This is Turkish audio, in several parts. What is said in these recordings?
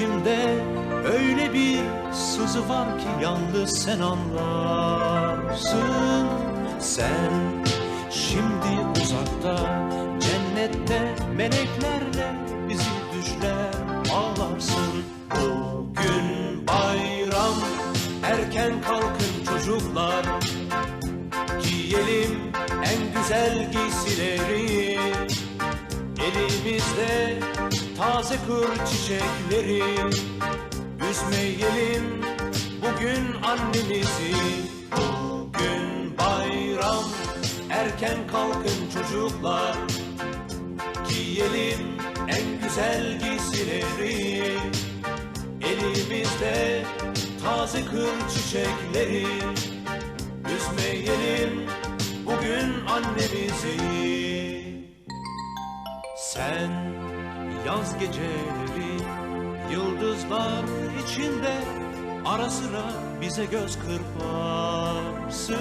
içimde öyle bir sızı var ki yalnız sen anlarsın. Sen şimdi uzakta, cennette meleklerle bizi düşler ağlarsın. Bugün bayram, erken kalkın çocuklar, giyelim en güzel giysileri. Elimizde taze kır çiçekleri, üzmeyelim bugün annemizi. Bugün bayram, erken kalkın çocuklar, giyelim en güzel giysileri. Elimizde taze kır çiçekleri, üzmeyelim bugün annemizi. Sen yaz geceleri yıldızlar içinde ara sıra bize göz kırparsın.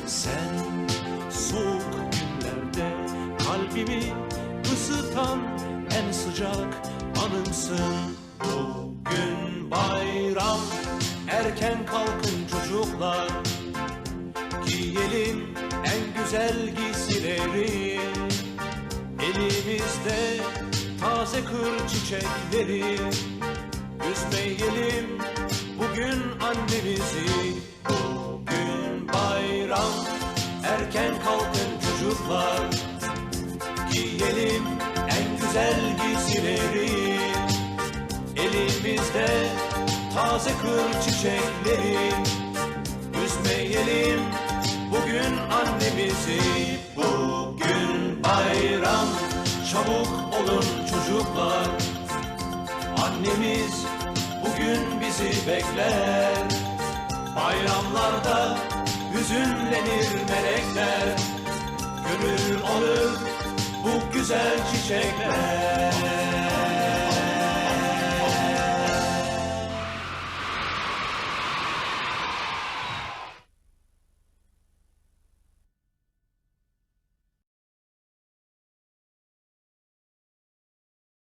Sen soğuk günlerde kalbimi ısıtan en sıcak anımsın. Bugün bayram, erken kalkın çocuklar, giyelim en güzel giysileri. Elimizde taze kır çiçekleri, üzmeyelim bugün annemizi. Bugün bayram, erken kalkın çocuklar, giyelim en güzel giysileri. Elimizde taze kır çiçekleri, üzmeyelim bugün annemizi. Bugün bayram, çabuk olun çocuklar, annemiz bugün bizi bekler. Bayramlarda hüzünlenir melekler, gönül alır bu güzel çiçekler.